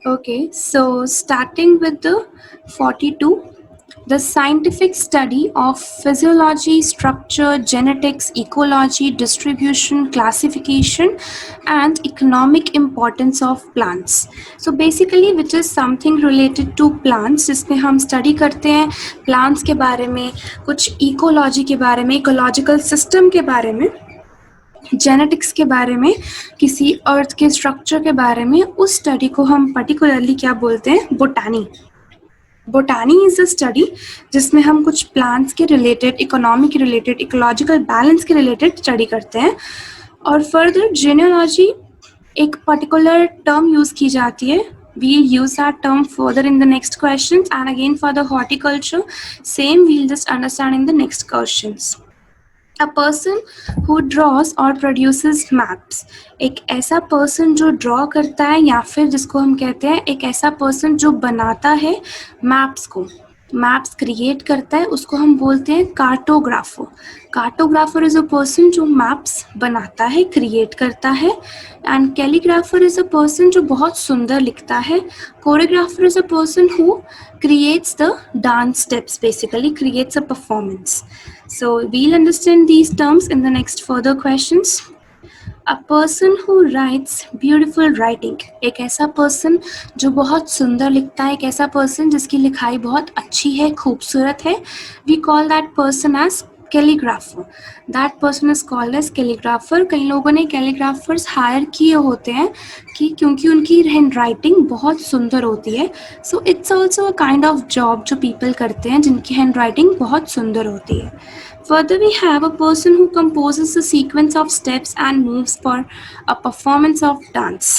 Okay, so starting with the 42, the scientific study of physiology, structure, genetics, ecology, distribution, classification, and economic importance of plants. So basically, which is something related to plants, जिसमें हम study करते हैं plants के बारे में, कुछ ecology के बारे में, ecological system के बारे में, जेनेटिक्स के बारे में, किसी अर्थ के स्ट्रक्चर के बारे में, उस स्टडी को हम पर्टिकुलरली क्या बोलते हैं? बोटानी. बोटानी इज अ स्टडी जिसमें हम कुछ प्लांट्स के रिलेटेड, इकोनॉमी के रिलेटेड, इकोलॉजिकल बैलेंस के रिलेटेड स्टडी करते हैं. और फर्दर जेनियोलॉजी एक पर्टिकुलर टर्म यूज की जाती है. We'll use that term further in the next questions, and again for the horticulture, same we'll just understand in the next questions. A person who draws or produces maps. एक ऐसा person जो draw करता है या फिर जिसको हम कहते हैं एक ऐसा person जो बनाता है maps को, maps create करता है, उसको हम बोलते हैं cartographer. Cartographer is a person जो maps बनाता है, create करता है. And calligrapher is a person जो बहुत सुंदर लिखता है. Choreographer is a person who creates the dance steps, basically creates a performance. So we'll understand these terms in the next further questions. A person who writes beautiful writing. एक ऐसा person जो बहुत सुंदर लिखता है, एक ऐसा person जिसकी लिखाई बहुत अच्छी है, खूबसूरत है. We call that person as calligrapher. That person is called as calligrapher. कई लोगों ने कैलीग्राफर्स हायर किए होते हैं कि क्योंकि उनकी हैंड राइटिंग बहुत सुंदर होती है. So it's also a kind of job जो पीपल करते हैं जिनकी हैंड राइटिंग बहुत सुंदर होती है. Further, we have a person who composes a sequence of steps and moves for a performance of dance.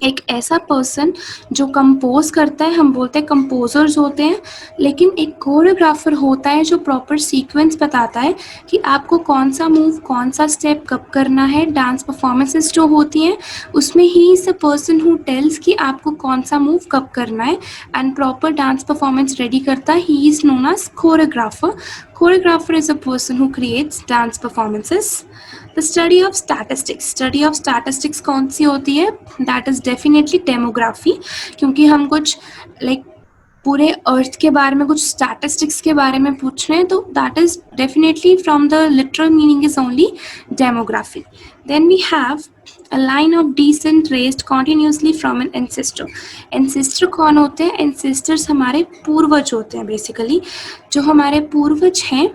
एक ऐसा पर्सन जो कंपोज करता है, हम बोलते हैं कंपोजर्स होते हैं, लेकिन एक कोरियोग्राफर होता है जो प्रॉपर सीक्वेंस बताता है कि आपको कौन सा मूव, कौन सा स्टेप कब करना है. डांस परफॉर्मेंसेस जो होती हैं उसमें ही is a person who tells कि आपको कौन सा मूव कब करना है and proper dance performance ready करता है. He is known as choreographer. Choreographer is a person who creates dance performances. The study of statistics. Study of statistics कौन सी होती है? That is definitely demography. क्योंकि हम कुछ like पूरे अर्थ के बारे में कुछ स्टैटिस्टिक्स के बारे में पूछ रहे हैं तो that is definitely from the literal meaning is only demography. Then we have a line of descent raised continuously from an ancestor. Ancestor कौन होते हैं? Ancestors हमारे पूर्वज होते हैं बेसिकली. जो हमारे पूर्वज हैं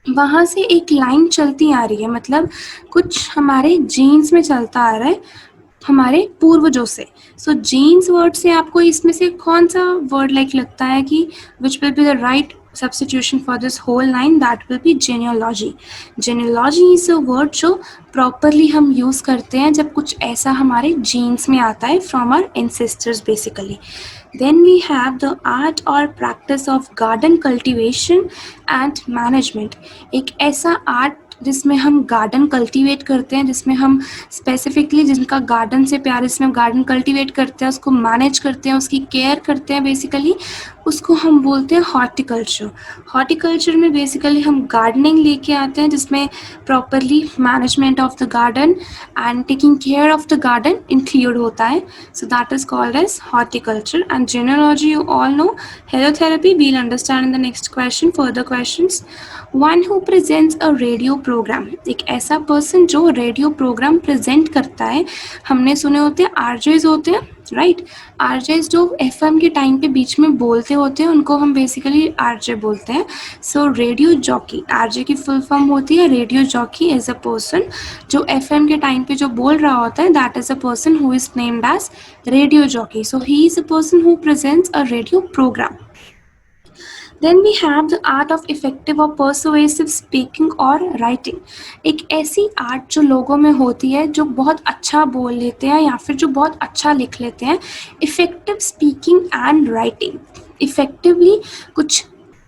वहाँ से एक लाइन चलती आ रही है, मतलब कुछ हमारे जीन्स में चलता आ रहा है हमारे पूर्वजों से. सो जीन्स वर्ड से आपको इसमें से कौन सा वर्ड लाइक लगता है कि which will be the right substitution for this whole line? That will be genealogy. Genealogy is a word जो properly हम use करते हैं जब कुछ ऐसा हमारे genes में आता है from our ancestors basically. Then we have the art or practice of garden cultivation and management. एक ऐसा art जिसमें हम गार्डन कल्टीवेट करते हैं, जिसमें हम स्पेसिफिकली जिनका गार्डन से प्यार, जिसमें गार्डन कल्टीवेट करते हैं, उसको मैनेज करते हैं, उसकी केयर करते हैं बेसिकली, उसको हम बोलते हैं हॉर्टिकल्चर. हॉर्टिकल्चर में बेसिकली हम गार्डनिंग लेके आते हैं जिसमें properly management of the garden and taking care of the garden include होता है. So that is called as horticulture. And genealogy you all know. Halotherapy we'll understand in the next question. Further questions. One who presents a radio programme. एक ऐसा person जो radio programme present करता है. हमने सुने होते हैं आरजेज होते हैं, राइट. आरजेज जो एफएम के टाइम पे बीच में बोलते होते हैं उनको हम बेसिकली आरजे बोलते हैं. सो रेडियो जॉकी, आरजे की फुल फॉर्म होती है radio jockey. As a person जो एफएम के टाइम पे जो बोल रहा होता है, that is a person who is named as radio jockey. So he is a person who presents a radio programme. Then we have the art of effective or persuasive speaking or writing. एक ऐसी art जो लोगों में होती है जो बहुत अच्छा बोल लेते हैं या फिर जो बहुत अच्छा लिख लेते हैं. Effective speaking and writing. Effectively कुछ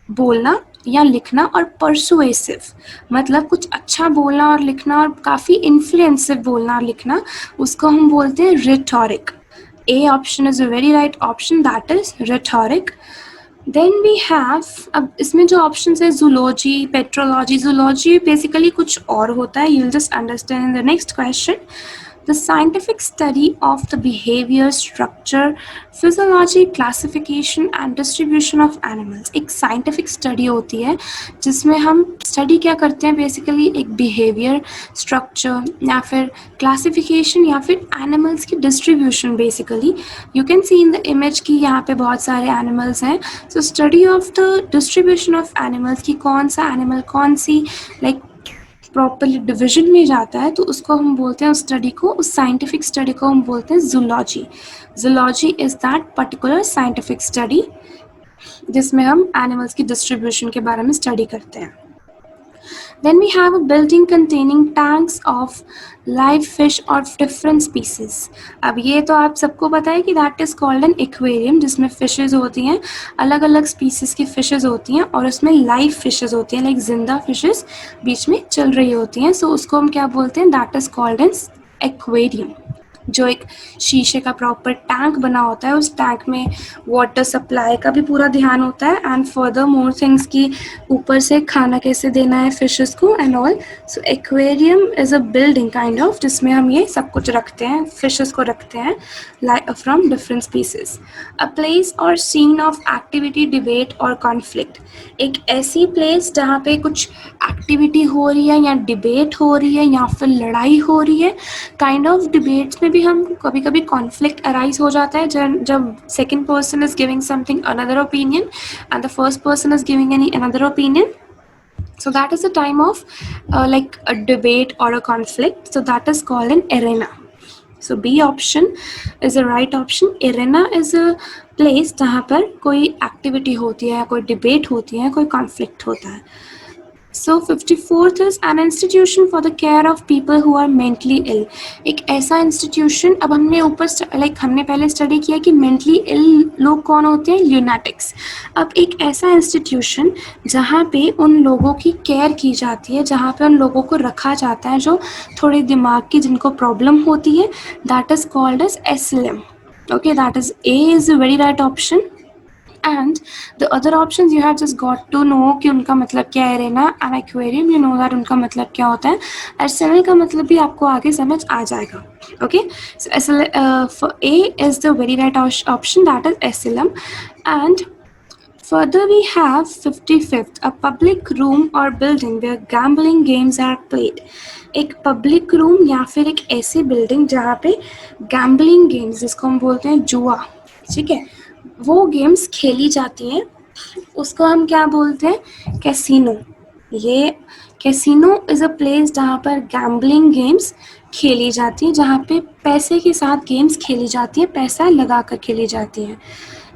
बोलना या लिखना, और परसुएसिव मतलब कुछ अच्छा बोलना और लिखना और काफ़ी इन्फ्लुएंसिव बोलना और लिखना, उसको हम बोलते हैं rhetoric. A option is a very right option, that is rhetoric. Then we have, अब इसमें जो options है zoology, petrology. zoology basically कुछ और होता है, you'll just understand in the next question. the scientific study of the behavior, structure, physiology, classification and distribution of animals. एक scientific study होती है जिसमें हम study क्या करते हैं, basically एक behavior, structure या फिर classification या फिर animals की distribution. Basically you can see in the image कि यहाँ पे बहुत सारे animals हैं. So study of the distribution of animals कि कौन सा animal कौन सी like प्रॉपरली डिवीजन में जाता है तो उसको हम बोलते हैं, उस स्टडी को, उस साइंटिफिक स्टडी को हम बोलते हैं zoology. Zoology is that particular scientific study जिसमें हम एनिमल्स की डिस्ट्रीब्यूशन के बारे में स्टडी करते हैं. Then we have a building containing tanks of live fish of different species. अब ये तो आप सबको पता है कि that is called an aquarium, जिसमें fishes होती हैं, अलग अलग species की fishes होती हैं और उसमें live fishes होती हैं, like जिंदा fishes बीच में चल रही होती हैं. So उसको हम क्या बोलते हैं, that is called an aquarium. जो एक शीशे का प्रॉपर टैंक बना होता है, उस टैंक में वाटर सप्लाई का भी पूरा ध्यान होता है एंड फर्दर मोर थिंग्स की ऊपर से खाना कैसे देना है फिशेस को and all. So aquarium is a building kind of जिसमें हम ये सब कुछ रखते हैं, फिशेस को रखते हैं from different species. A place और सीन ऑफ एक्टिविटी, डिबेट और कॉन्फ्लिक्ट. एक ऐसी प्लेस जहाँ पे कुछ एक्टिविटी हो रही है या डिबेट हो रही है या फिर लड़ाई हो रही है. काइंड ऑफ डिबेट्स में भी हम कभी कभी कॉन्फ्लिक्ट अराइज हो जाता है जब second person is giving something another opinion and the first person is giving any another opinion. So that is a time of like a debate or a conflict. So that is called an arena. So B option is the right option. Arena is a place जहाँ पर कोई activity होती है, कोई debate होती है, कोई conflict होता है. So 54th is an institution for the care of people who are mentally ill. एक ऐसा institution, अब हमने ऊपर हमने पहले स्टडी किया कि mentally ill लोग कौन होते हैं, lunatics. अब एक ऐसा institution जहाँ पे उन लोगों की care की जाती है, जहाँ पे उन लोगों को रखा जाता है जो थोड़े दिमाग की जिनको problem होती है, that is called as asylum. Okay, that is A is the very right option. And the other options you have just got to know कि उनका मतलब क्या है. रहना and aquarium you know that उनका मतलब क्या होता है. asylum का मतलब भी आपको आगे समझ आ जाएगा. Okay, so for A is the very right option, that is asylum. And further we have 55th, a public room or building where gambling games are played. एक पब्लिक रूम या फिर एक ऐसी बिल्डिंग जहाँ पे गैम्बलिंग गेम्स जिसको हम बोलते हैं जुआ, ठीक है, वो गेम्स खेली जाती हैं, उसको हम क्या बोलते हैं, कैसीनो. ये कैसीनो इज़ अ प्लेस जहाँ पर गैम्बलिंग गेम्स खेली जाती है, जहाँ पे पैसे के साथ गेम्स खेली जाती है, पैसा लगा कर खेली जाती है.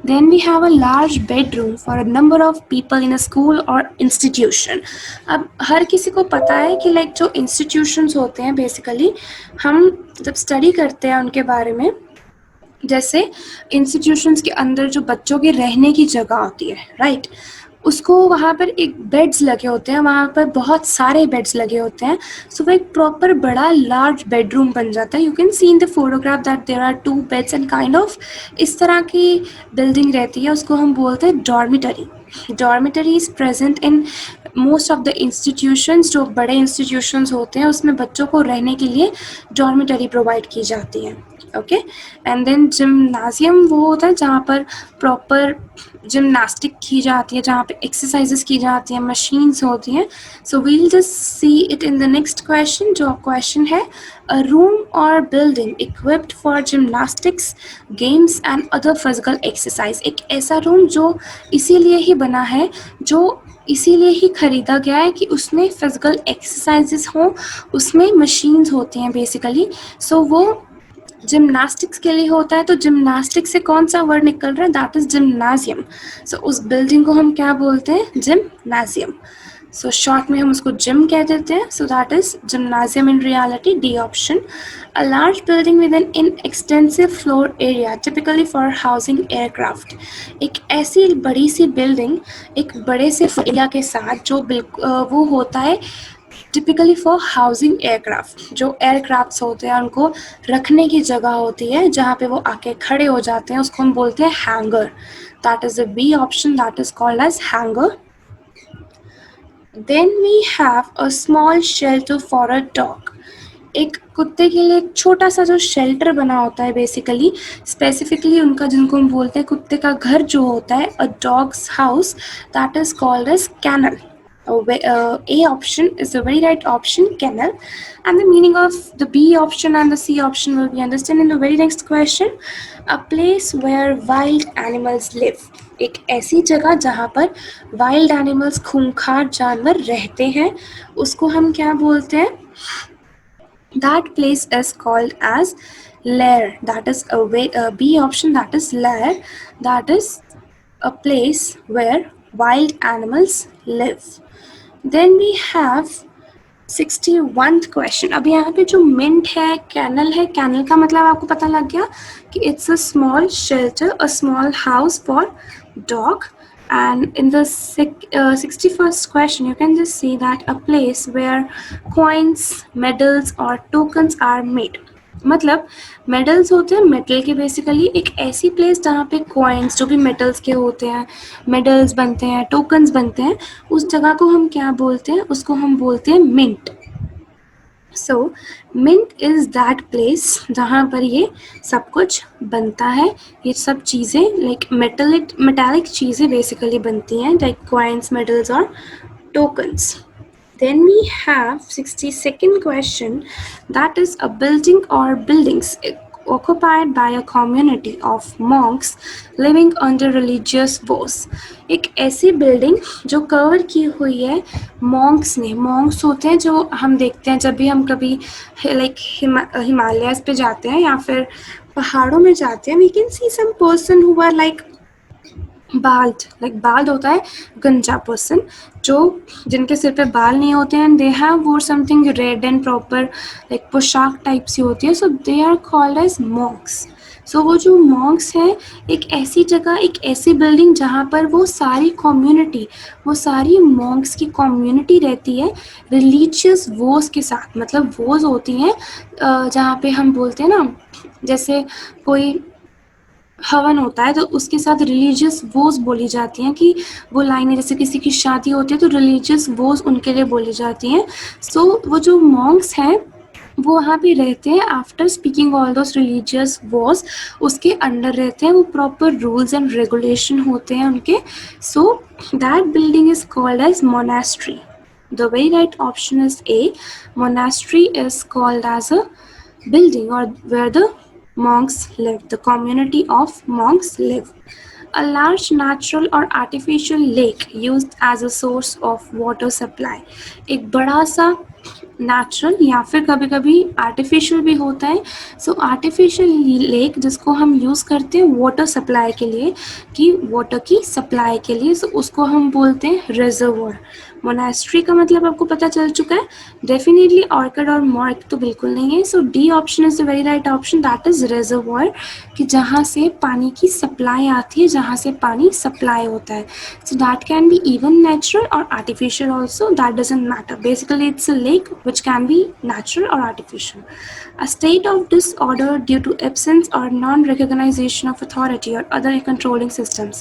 Then we have a large bedroom for a number of people in a school or institution. अब हर किसी को पता है कि लाइक जो institutions होते हैं बेसिकली हम जब स्टडी करते हैं उनके बारे में, जैसे इंस्टीट्यूशंस के अंदर जो बच्चों के रहने की जगह होती है, राइट, उसको वहाँ पर एक बेड्स लगे होते हैं, वहाँ पर बहुत सारे बेड्स लगे होते हैं. सो वो एक प्रॉपर बड़ा लार्ज बेडरूम बन जाता है. You can see in the photograph that there are 2 beds and kind of इस तरह की बिल्डिंग रहती है, उसको हम बोलते हैं dormitory. Dormitory is present in most of the institutions. जो बड़े इंस्टीट्यूशंस होते हैं उसमें बच्चों को रहने के लिए डॉर्मिटरी प्रोवाइड की जाती है. ओके, एंड देन जिम्नाजियम वो होता है जहाँ पर प्रॉपर जिम्नास्टिक की जाती है, जहाँ पे एक्सरसाइजेस की जाती हैं, मशीन्स होती हैं. So we'll just see it in the next question. जो क्वेश्चन है, a room or building equipped for gymnastics, games and other physical exercise. एक ऐसा रूम जो इसीलिए ही बना है, जो इसीलिए ही ख़रीदा गया है कि उसमें फिजिकल एक्सरसाइजेस हों, उसमें मशीन्स होती हैं बेसिकली. सो वो जिम्नास्टिक्स के लिए होता है. तो जिम्नास्टिक्स से कौन सा वर्ड निकल रहा है, दैट इज जिम्नाजियम. सो उस बिल्डिंग को हम क्या बोलते हैं, जिम्नाजियम. सो शॉर्ट में हम उसको जिम कह देते हैं. So that is gymnasium in reality, D option. A large building with an in extensive floor area typically for housing aircraft. एक ऐसी बड़ी सी बिल्डिंग एक बड़े से एरिया के साथ जो वो होता है टिपिकली फॉर हाउसिंग एयरक्राफ्ट. जो एयरक्राफ्ट्स होते हैं उनको रखने की जगह होती है जहाँ पे वो आके खड़े हो जाते हैं, उसको हम बोलते हैं hangar. That is the B option, that is called as hangar. Then we have a small shelter for a dog. एक कुत्ते के लिए एक छोटा सा जो शेल्टर बना होता है बेसिकली, स्पेसिफिकली उनका जिनको हम बोलते हैं कुत्ते का घर जो होता है, a dogs house, that is called as kennel. A option is the very right option, kennel. And the meaning of the B option and the C option will be understood in the very next question. A place where wild animals live. एक ऐसी जगह जहाँ पर wild animals, खूंखार जानवर रहते हैं, उसको हम क्या बोलते हैं? That place is called as lair. That is a B option, that is lair. That is a place where wild animals live. Then we have 61th question. अब यहाँ पे जो mint है, kennel है, kennel का मतलब आपको पता लग गया कि it's a small shelter, a small house for dog. And in the 61st question, you can just see that a place where coins, medals or tokens are made. मतलब मेडल्स होते हैं मेटल के, बेसिकली एक ऐसी place जहाँ पे coins जो भी मेटल्स के होते हैं, मेडल्स बनते हैं, टोकन्स बनते हैं, उस जगह को हम क्या बोलते हैं? उसको हम बोलते हैं mint. So mint is that place जहाँ पर ये सब कुछ बनता है. ये सब चीज़ें लाइक मेटालिक चीज़ें बेसिकली बनती हैं, लाइक कॉइन्स, मेडल्स और tokens. Then we have 62nd question, that is a building or buildings occupied by a community of monks living under religious vows. एक ऐसी बिल्डिंग जो कवर की हुई है मॉन्क्स ने. मॉन्क्स होते हैं जो हम देखते हैं जब भी हम कभी लाइक हिमालयाज पे जाते हैं या फिर पहाड़ों में जाते हैं, we can see some person who are like bald, like bald होता है गंजा पर्सन, जो जिनके सिर पे बाल नहीं होते हैं, they have wore something red and proper like पोशाक टाइप सी होती है, so they are called as monks. सो वो जो मॉन्क्स हैं, एक ऐसी जगह, एक ऐसी बिल्डिंग जहाँ पर वो सारी कम्युनिटी, वो सारी मॉन्क्स की कम्युनिटी रहती है रिलीजियस वोज के साथ. मतलब वोज होती हैं जहाँ पे हम बोलते हैं ना, जैसे कोई हवन होता है तो उसके साथ रिलीजियस वोज बोली जाती हैं, कि वो लाइनें जैसे किसी की शादी होती है तो रिलीजियस वोज उनके लिए बोली जाती हैं. सो वो जो मॉन्क्स हैं वो वहाँ पे रहते हैं after speaking all those religious was, उसके अंडर रहते हैं, वो प्रॉपर रूल्स एंड रेगुलेशन होते हैं उनके. So that building is called as monastery. The very right option is A. Monastery is called as a building or where the monks live, the community of monks live. A large natural or artificial lake used as a source of water supply. एक बड़ा सा natural या फिर कभी कभी artificial भी होता है. सो आर्टिफिशियल लेक जिसको हम यूज़ करते हैं वाटर सप्लाई के लिए, कि वाटर की सप्लाई के लिए, सो उसको हम बोलते हैं रिजर्वोयर. मोनास्ट्री का मतलब आपको पता चल चुका है. डेफिनेटली ऑर्किड और मॉर्क तो बिल्कुल नहीं है. So D option is the very right option, that is reservoir, कि जहाँ से पानी की सप्लाई आती है, जहाँ से पानी सप्लाई होता है. So that can be even natural और artificial also, that doesn't matter. Basically it's a lake which can be natural or artificial. A state of disorder due to absence or non-recognition of authority or other controlling systems.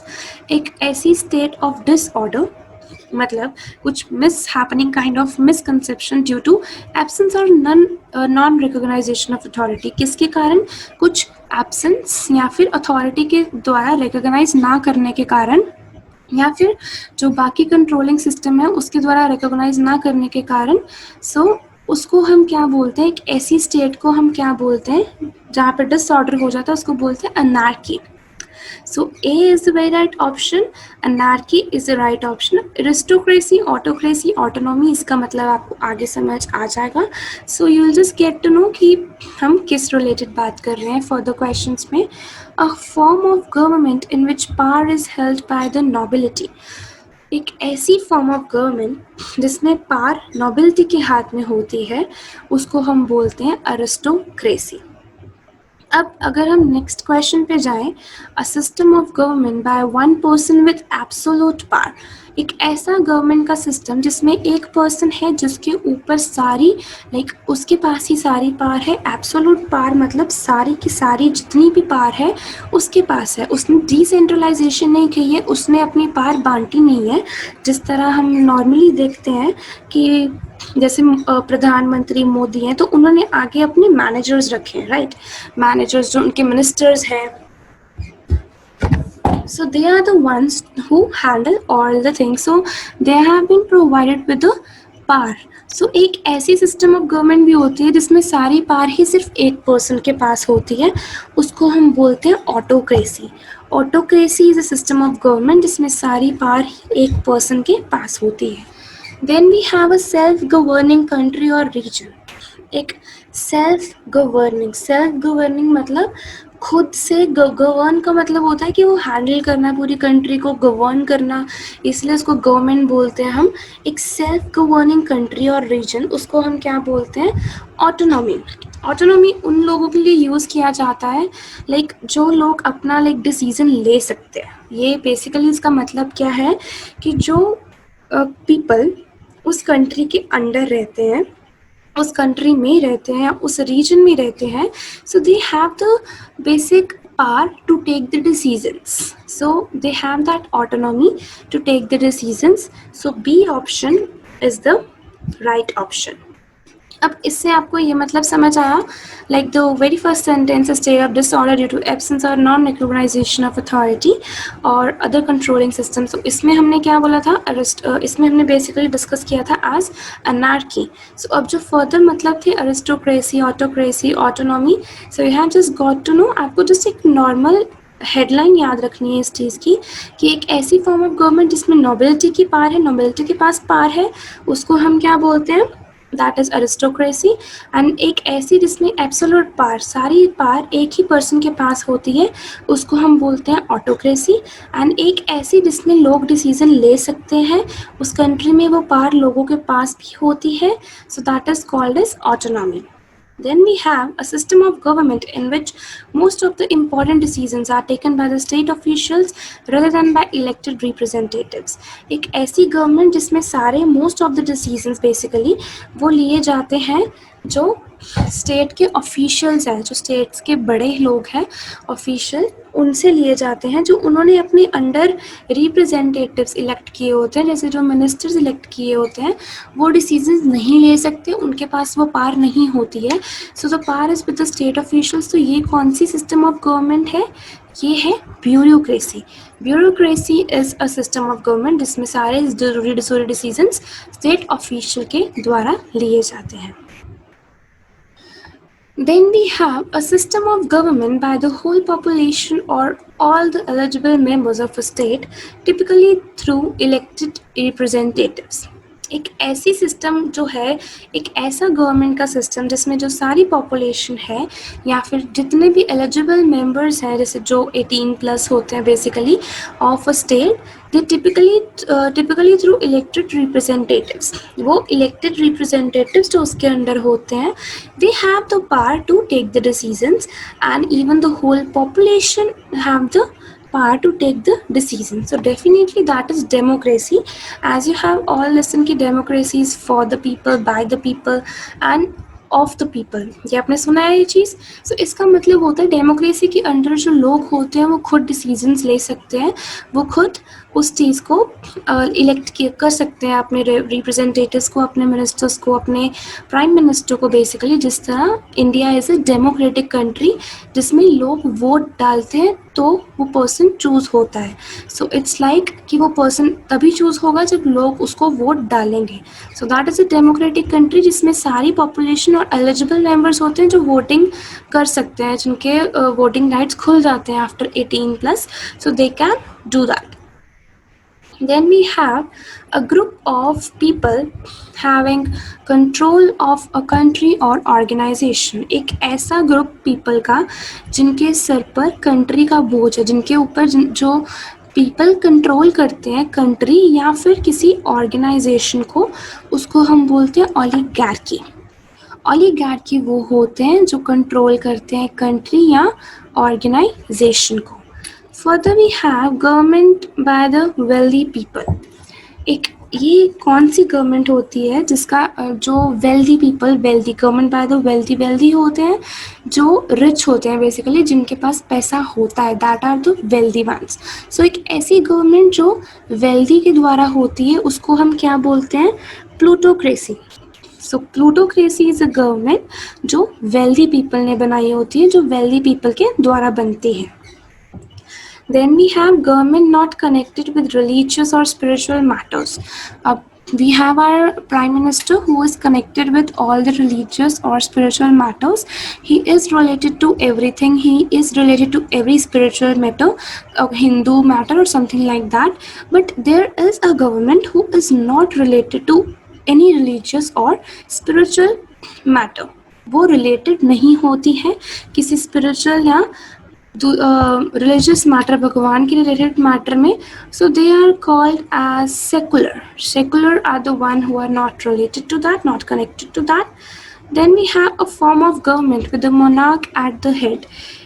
एक ऐसी state of disorder मतलब कुछ mishappening kind of misconception due to absence or non-recognition of authority. किसके कारण? कुछ absence या फिर authority के द्वारा recognize ना करने के कारण, या फिर जो बाकी कंट्रोलिंग सिस्टम है उसके द्वारा रिकॉग्नाइज ना करने के कारण. सो उसको हम क्या बोलते हैं? एक ऐसी स्टेट को हम क्या बोलते हैं जहाँ पर डिसऑर्डर हो जाता है, उसको बोलते हैं anarchy. So a is the very right option. Anarchy is the right option. Aristocracy, autocracy, autonomy, इसका मतलब आपको आगे समझ आ जाएगा. So you will just get to know कि हम किस रिलेटेड बात कर रहे हैं फर्दर क्वेश्चंस में. A form of government in which power is held by the nobility. एक ऐसी फॉर्म ऑफ गवर्नमेंट जिसमें पावर नोबिलिटी के हाथ में होती है, उसको हम बोलते हैं अरिस्टोक्रेसी. अब अगर हम नेक्स्ट क्वेश्चन पे जाएं, a system of government by one person with absolute power. एक ऐसा गवर्नमेंट का सिस्टम जिसमें एक पर्सन है जिसके ऊपर सारी लाइक उसके पास ही सारी पावर है. एब्सोल्यूट पावर मतलब सारी की सारी जितनी भी पावर है उसके पास है. उसने डिसेंट्रलाइजेशन नहीं की है, उसने अपनी पावर बांटी नहीं है. जिस तरह हम नॉर्मली देखते हैं कि जैसे प्रधानमंत्री मोदी हैं तो उन्होंने आगे अपने मैनेजर्स रखे हैं, राइट, मैनेजर्स जो उनके मिनिस्टर्स हैं, so they are the ones who handle all the things, so they have been provided with the पार। सो एक ऐसी सिस्टम ऑफ गवर्नमेंट भी होती है जिसमें सारी पार ही सिर्फ एक पर्सन के पास होती है, उसको हम बोलते हैं autocracy. Autocracy is a system of government जिसमें सारी पार ही एक पर्सन के पास होती है। Then we have a self governing country or region. एक सेल्फ गवर्निंग मतलब खुद से, गवर्न का मतलब होता है कि वो हैंडल करना, पूरी कंट्री को गवर्न करना, इसलिए उसको गवर्नमेंट बोलते हैं हम। एक self governing country or reason, उसको हम क्या बोलते हैं, ऑटोनॉमी। ऑटोनॉमी उन लोगों के लिए यूज़ किया जाता है लाइक जो लोग अपना लाइक डिसीजन ले सकते हैं। ये बेसिकली इसका मतलब क्या है कि जो पीपल उस कंट्री के अंडर रहते हैं, उस कंट्री में रहते हैं, उस रीजन में रहते हैं, so they have the basic power to take the decisions, so they have that autonomy to take the decisions, so B option is the right option। अब इससे आपको ये मतलब समझ आया, like the very first sentence, state of disorder due to absence or non recognisation of authority or other controlling system. So इसमें हमने क्या बोला था, इसमें हमने बेसिकली डिस्कस किया था एज अनार्की। सो अब जो फर्दर मतलब थे aristocracy, autocracy, autonomy, so you have just got to know. आपको जस्ट एक नॉर्मल हेडलाइन याद रखनी है इस चीज़ की कि एक ऐसी फॉर्म ऑफ गवर्नमेंट जिसमें नोबिलिटी की पार है, नोबिलिटी के पास पार है, उसको हम क्या बोलते हैं, दैट इज अरिस्टोक्रेसी। एंड एक ऐसी जिसमें एब्सोल्यूट पार, सारी पार एक ही पर्सन के पास होती है, उसको हम बोलते हैं ऑटोक्रेसी। एंड एक ऐसी जिसमें लोग डिसीजन ले सकते हैं, उस कंट्री में वो पार लोगों के पास भी होती है, so that is called as autonomy. Then we have a system of government in which most of the important decisions are taken by the state officials rather than by elected representatives। एक ऐसी government जिसमें सारे most of the decisions basically वो लिए जाते हैं जो state के ऑफिशियल्स हैं, जो स्टेट्स के बड़े लोग हैं ऑफिशियल, उनसे लिए जाते हैं, जो उन्होंने अपने अंडर रिप्रेजेंटेटिव्स इलेक्ट किए होते हैं, जैसे जो मिनिस्टर्स इलेक्ट किए होते हैं, वो डिसीजंस नहीं ले सकते, उनके पास वो पार नहीं होती है। So the power is with the state officials. तो ये कौन सी सिस्टम ऑफ गवर्नमेंट है, ये है bureaucracy. Bureaucracy is a system of government जिसमें सारे जरूरी डिसीजंस स्टेट ऑफिशियल के द्वारा लिए जाते हैं। Then we have a system of government by the whole population or all the eligible members of a state, typically through elected representatives। एक ऐसी सिस्टम जो है, एक ऐसा गवर्नमेंट का सिस्टम जिसमें जो सारी पॉपुलेशन है या फिर जितने भी एलिजिबल मेंबर्स हैं, जैसे जो 18+ होते हैं basically of a state, they typically through elected representatives. वो इलेक्टेड रिप्रेजेंटेटिव्स जो उसके अंडर होते हैं, they have the power to take the decisions and even the whole population have the power to take the decision. So definitely that is democracy, as you have all listened कि democracy is for the people, by the people and of the people. ये आपने सुना है ये चीज़। सो इसका मतलब होता है डेमोक्रेसी के अंडर जो लोग होते हैं वो खुद डिसीजंस ले सकते हैं, वो खुद उस चीज़ को इलेक्ट कर सकते हैं, अपने रिप्रेजेंटेटिव्स को, अपने मिनिस्टर्स को, अपने प्राइम मिनिस्टर को बेसिकली। जिस तरह India is a democratic country जिसमें लोग वोट डालते हैं तो वो पर्सन चूज़ होता है। सो इट्स लाइक कि वो पर्सन तभी चूज़ होगा जब लोग उसको वोट डालेंगे। सो that is a democratic country जिसमें सारी पॉपुलेशन और एलिजिबल मेंबर्स होते हैं जो वोटिंग कर सकते हैं, जिनके वोटिंग राइट्स खुल जाते हैं after 18+, so they can do that. Then we have a group of people having control of a country or organization। एक ऐसा ग्रुप पीपल का जिनके सर पर कंट्री का बोझ है, जिनके ऊपर जो पीपल कंट्रोल करते हैं कंट्री या फिर किसी ऑर्गेनाइजेशन को, उसको हम बोलते हैं ओलिगार्की। ओलिगार्की वो होते हैं जो कंट्रोल करते हैं कंट्री या ऑर्गेनाइजेशन को। Further we have government by the wealthy people. एक ये कौन सी गवर्नमेंट होती है जिसका जो wealthy people, wealthy government by the wealthy होते हैं, जो रिच होते हैं बेसिकली, जिनके पास पैसा होता है, that are the wealthy ones. So एक ऐसी गवर्नमेंट जो वेल्दी के द्वारा होती है उसको हम क्या बोलते हैं, plutocracy. So plutocracy is a government जो वेल्दी पीपल ने बनाई होती है, जो वेल्दी पीपल के द्वारा बनती है. Then we have government not connected with religious or spiritual matters. We have our prime minister who is connected with all the religious or spiritual matters. He is related to everything. He is related to every spiritual matter, a Hindu matter or something like that. But there is a government who is not related to any religious or spiritual matter. वो related नहीं होती है किसी spiritual या religious matter, भगवान के related matter में. So they are called as secular. Secular are the one who are not related to that, not connected to that. Then we have a form of government with the monarch at the head.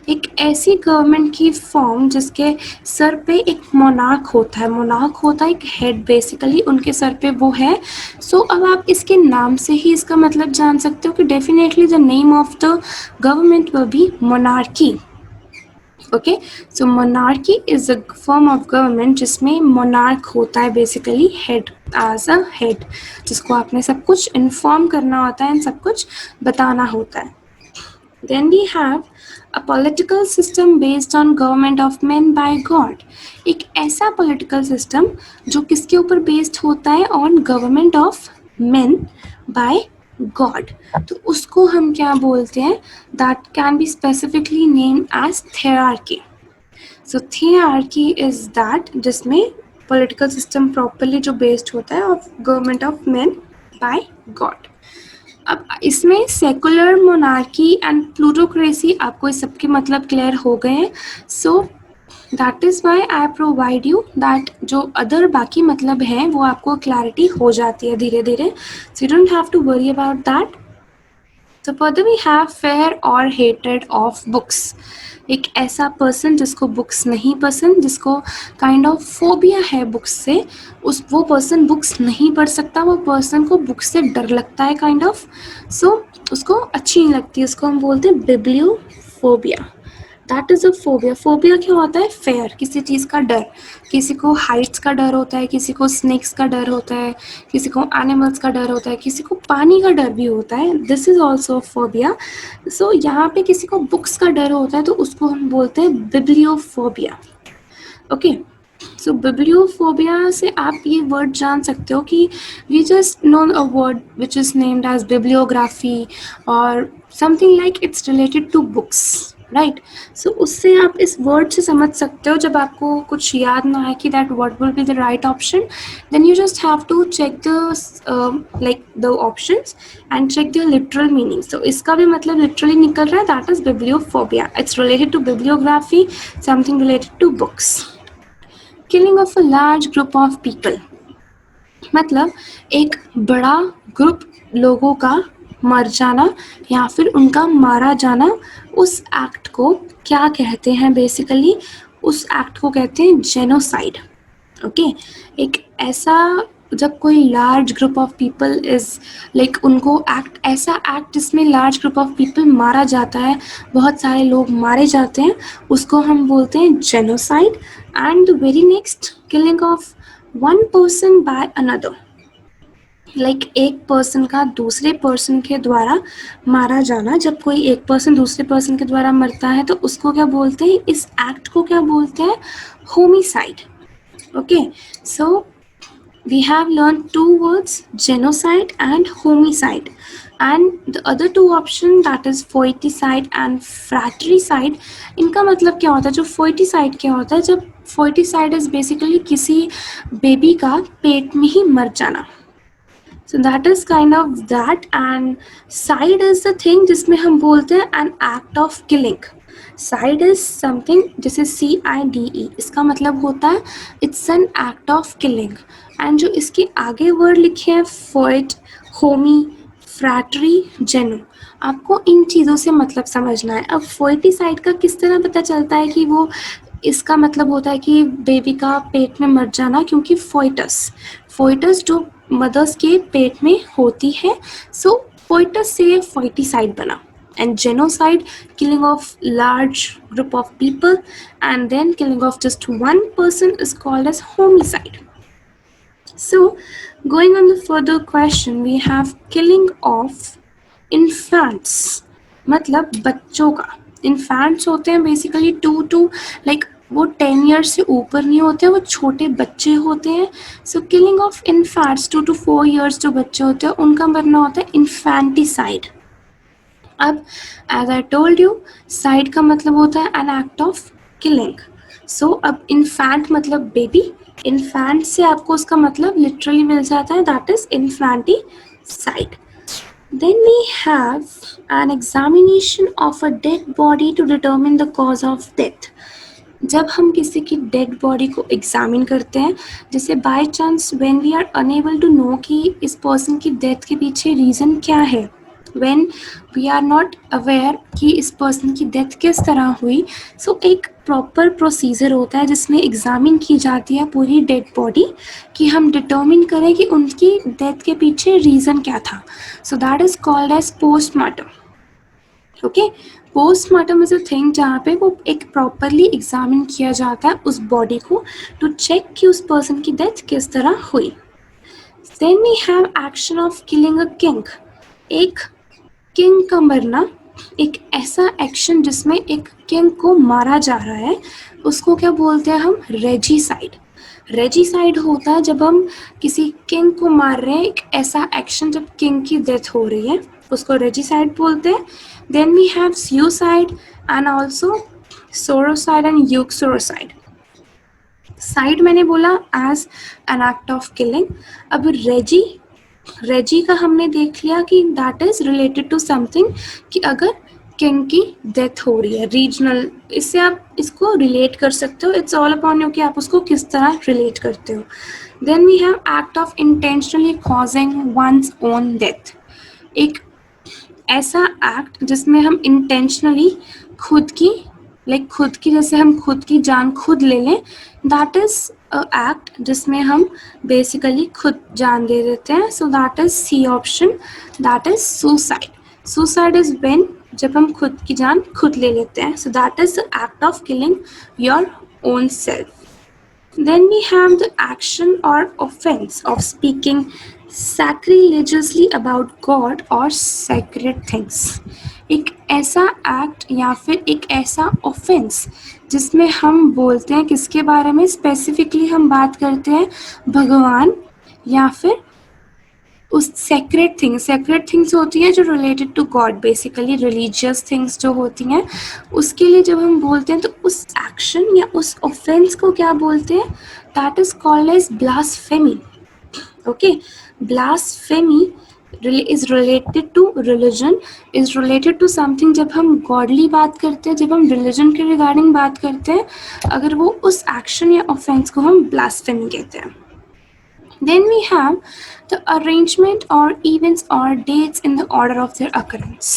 एक ऐसी government की form जिसके sir पे एक monarch होता है. Monarch होता है एक हेड, बेसिकली उनके सर पे वो है. सो अब आप इसके नाम से ही इसका मतलब जान सकते हो कि definitely the name of the government will be monarchy. Okay, so monarchy is a form of government जिसमें मोनार्क होता है basically head, as a head, जिसको आपने सब कुछ इन्फॉर्म करना होता है, सब कुछ बताना होता है. Then we have a political system based on government of man by God. एक ऐसा पॉलिटिकल सिस्टम जो किसके ऊपर बेस्ड होता है, on government of man by God. तो उसको हम क्या बोलते हैं, that can be specifically named as thearchy. So thearchy is that जिसमें पॉलिटिकल सिस्टम प्रॉपरली जो बेस्ड होता है of government of man by God. अब इसमें सेकुलर, मोनार्की एंड प्लूटोक्रेसी, आपको इस सबके मतलब क्लियर हो गए हैं. So that is why I provide you that जो अदर बाकी मतलब हैं वो आपको क्लैरिटी हो जाती है धीरे धीरे. So you don't have to worry about that. So further we have fear or hated of books. एक ऐसा पर्सन जिसको बुक्स नहीं पसंद, जिसको काइंड ऑफ फोबिया है बुक्स से, वो पर्सन बुक्स नहीं पढ़ सकता. वो पर्सन को बुक्स से डर लगता है काइंड ऑफ. सो उसको अच्छी नहीं लगती, उसको हम बोलते हैं bibliophobia. That is a phobia. Phobia क्या होता है, फेयर, किसी चीज़ का डर. किसी को हाइट्स का डर होता है, किसी को स्नेक्स का डर होता है, किसी को एनिमल्स का डर होता है, किसी को पानी का डर भी होता है. This is also phobia. So यहाँ पे किसी को बुक्स का डर होता है तो उसको हम बोलते हैं बिब्लियोफोबिया. ओके, सो बिब्लियोफोबिया से आप ये वर्ड जान सकते हो कि we just know a word which is named as bibliography और something like it's related to books, right. So उससे आप इस वर्ड से समझ सकते हो. जब आपको कुछ याद ना आए कि that what will be the right option, then you just have to check the like the options and check the literal meaning. So इसका भी मतलब लिटरली निकल रहा है, that is bibliophobia. It's related to bibliography, something related to books. Killing of a large group of people, मतलब एक बड़ा group लोगों का मर जाना या फिर उनका मारा जाना. उस एक्ट को क्या कहते हैं, बेसिकली उस एक्ट को कहते हैं जेनोसाइड. ओके, एक ऐसा जब कोई large group of people is like उनको एक्ट, ऐसा एक्ट जिसमें लार्ज ग्रुप ऑफ पीपल मारा जाता है, बहुत सारे लोग मारे जाते हैं, उसको हम बोलते हैं genocide. And the very next, killing of one person by another, like एक पर्सन का दूसरे पर्सन के द्वारा मारा जाना. जब कोई एक पर्सन दूसरे पर्सन के द्वारा मरता है तो उसको क्या बोलते हैं, इस एक्ट को क्या बोलते हैं, homicide. Okay, so we have learned two words, genocide and homicide, and the other two option, that is foeticide and fratricide. इनका मतलब क्या होता है, जो foeticide क्या होता है, जब foeticide is basically किसी बेबी का पेट में ही मर जाना. So that is kind of that, and side is the thing जिसमें हम बोलते हैं an act of killing. Side is something जैसे CIDE, इसका मतलब होता है it's an act of killing. And जो इसके आगे वर्ड लिखे हैं, फोइट, होमी, फ्रैटरी, जेनो, आपको इन चीज़ों से मतलब समझना है. अब फोइटिसाइड का किस तरह पता चलता है कि वो, इसका मतलब होता है कि बेबी का पेट में मर जाना, क्योंकि फोइटस जो मदर्स के पेट में होती है. सो फोइटस से फोइटिसाइड बना. And genocide, killing of large group of people, and then killing of just one person is called as homicide. So, going on the further question, we have killing of infants. मतलब बच्चों का. Infants होते हैं basically 2 to like वो 10 years से ऊपर नहीं होते, वो छोटे बच्चे होते हैं. So killing of infants 2 to 4 years जो बच्चे होते हैं उनका मरना होता है infanticide. अब as I told you, cide का मतलब होता है an act of killing. So अब इन्फैंट मतलब बेबी, इन्फैंट से आपको उसका मतलब लिटरली मिल जाता है, that is infanticide. Then we have an examination of a dead body to determine the cause of death. जब हम किसी की डेड बॉडी को एग्जामिन करते हैं, जैसे by chance when we are unable to know कि इस पर्सन की डेथ के पीछे रीज़न क्या है, when we are not aware कि इस पर्सन की डेथ किस तरह हुई, सो एक प्रॉपर प्रोसीजर होता है जिसमें एग्जामिन की जाती है पूरी डेड बॉडी कि हम डिटर्मिन करें कि उनकी डेथ के पीछे रीज़न क्या था. So that is called as postmortem. Okay, postmortem is a thing जहाँ पे वो एक प्रॉपरली एग्जामिन किया जाता है उस बॉडी को टू चेक कि उस पर्सन की डेथ किस तरह हुई. Then we have action of killing a king. एक किंग का मरना, एक ऐसा एक्शन जिसमें एक किंग को मारा जा रहा है, उसको क्या बोलते हैं हम? रेजिसाइड. रेजिसाइड होता है जब हम किसी किंग को मार रहे हैं, एक ऐसा एक्शन जब किंग की डेथ हो रही है, उसको रेजिसाइड बोलते हैं. Then we have suicide and also sororicide and uxoricide. Cide मैंने बोला as an act of killing. अब रेजी का हमने देख लिया कि that is related to something, कि अगर किंग की डेथ हो रही है रीजनल, इससे आप इसको रिलेट कर सकते हो. इट्स ऑल अपॉन यू कि आप उसको किस तरह रिलेट करते हो. Then we have act of intentionally causing one's own death. एक ऐसा एक्ट जिसमें हम इंटेंशनली खुद की जैसे हम खुद की जान खुद ले लें, दैट इज अ एक्ट जिसमें हम बेसिकली खुद जान दे देते हैं. So that is C option, that is suicide. Suicide is when जब हम खुद की जान खुद ले लेते हैं. So that is the act of killing your own self. Then we have the action or offense of speaking sacrilegiously about God or sacred things. एक ऐसा एक्ट या फिर एक ऐसा ऑफेंस जिसमें हम बोलते हैं किसके बारे में, स्पेसिफिकली हम बात करते हैं भगवान या फिर उस सेक्रेट थिंग्स होती हैं जो related to God, basically religious things जो होती हैं, उसके लिए जब हम बोलते हैं तो उस एक्शन या उस ऑफेंस को क्या बोलते हैं? That is called as blasphemy. Okay, blasphemy is related to religion, is related to something. जब हम गॉडली बात करते हैं, जब हम रिलीजन के रिगार्डिंग बात करते हैं, अगर वो उस एक्शन या ऑफेंस को हम ब्लास्फेमी कहते हैं. Then we have the arrangement or events or dates in the order of their occurrence.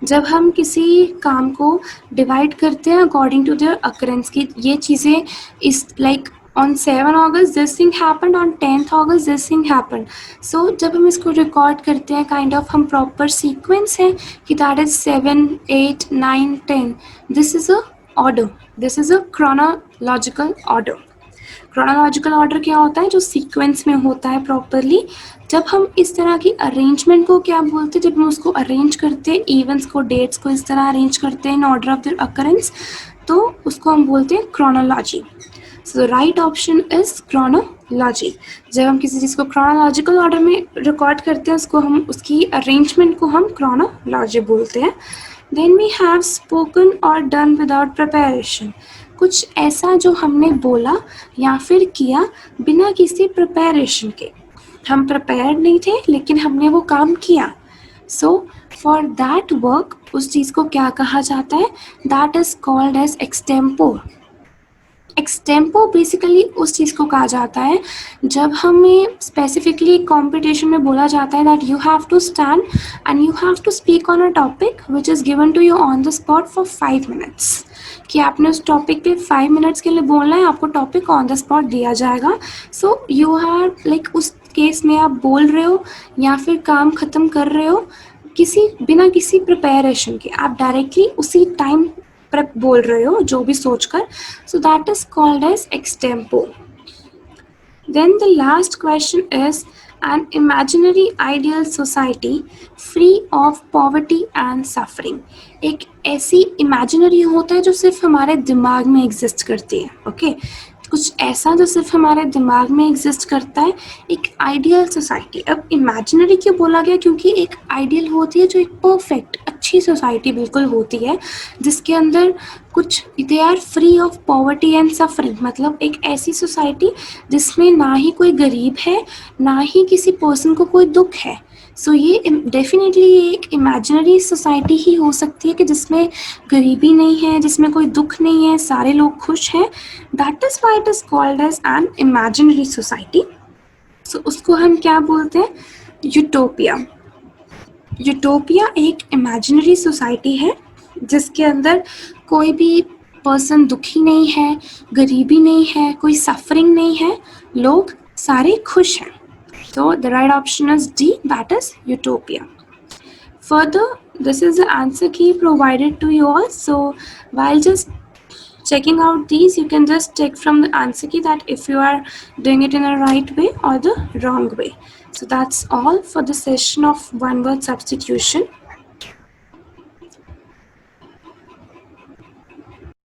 जब हम किसी काम को डिवाइड करते हैं अकॉर्डिंग टू देयर occurrence की ये चीज़ें इस like on 7 August this thing happened, on 10th August this thing happened. So जब हम इसको रिकॉर्ड करते हैं काइंड ऑफ हम प्रॉपर सीक्वेंस है कि that is 7, 8, 9, 10. This is a order, this is a chronological order. Chronological order क्या होता है? जो सीक्वेंस में होता है प्रॉपरली. जब हम इस तरह की अरेंजमेंट को क्या बोलते हैं? जब हम उसको अरेंज करते हैं, इवेंट्स को, डेट्स को इस तरह अरेंज करते हैं in order of their occurrence, तो उसको हम बोलते हैं chronology. So right option is chronology. जब हम किसी चीज़ को क्रोनोलॉजिकल ऑर्डर में रिकॉर्ड करते हैं, उसको हम उसकी अरेंजमेंट को हम क्रोनोलॉजी बोलते हैं. देन वी हैव स्पोकन और डन विदाउट प्रिपरेशन. कुछ ऐसा जो हमने बोला या फिर किया बिना किसी प्रिपरेशन के. हम प्रिपेयर्ड नहीं थे लेकिन हमने वो काम किया. सो फॉर दैट वर्क उस चीज़ को क्या कहा जाता है? That is called as extempo. Extempo basically उस चीज़ को कहा जाता है जब हमें स्पेसिफिकली कंपटीशन में बोला जाता है that you have to stand and you have to speak on a topic which is given to you on the spot for 5 minutes. कि आपने उस टॉपिक पे 5 minutes के लिए बोलना है, आपको टॉपिक ऑन द स्पॉट दिया जाएगा. सो यू आर लाइक उस केस में आप बोल रहे हो या फिर काम ख़त्म कर रहे हो बिना किसी प्रिपरेशन के, आप डायरेक्टली उसी टाइम बोल रहे हो जो भी सोचकर. So that is called as extempo. Then the last question is an imaginary ideal society free of poverty and suffering. एक ऐसी इमेजिनरी होता है जो सिर्फ हमारे दिमाग में एग्जिस्ट करती है, ओके कुछ ऐसा जो सिर्फ हमारे दिमाग में एग्जिस्ट करता है, एक आइडियल सोसाइटी. अब इमेजिनरी क्यों बोला गया? क्योंकि एक आइडियल होती है जो एक परफेक्ट अच्छी सोसाइटी बिल्कुल होती है जिसके अंदर कुछ they are free of poverty and suffering, मतलब एक ऐसी सोसाइटी जिसमें ना ही कोई गरीब है ना ही किसी पर्सन को कोई दुख है. सो ये डेफिनेटली एक इमेजिनरी सोसाइटी ही हो सकती है कि जिसमें गरीबी नहीं है, जिसमें कोई दुख नहीं है, सारे लोग खुश हैं. That is why it is called as an imaginary society. So उसको हम क्या बोलते हैं? यूटोपिया. यूटोपिया एक इमेजिनरी सोसाइटी है जिसके अंदर कोई भी पर्सन दुखी नहीं है, गरीबी नहीं है, कोई सफरिंग नहीं है, लोग सारे खुश हैं. So the right option is D, that is utopia. Further, this is the answer key provided to you all. So while just checking out these, you can just check from the answer key that if you are doing it in a right way or the wrong way. So that's all for the session of one word substitution.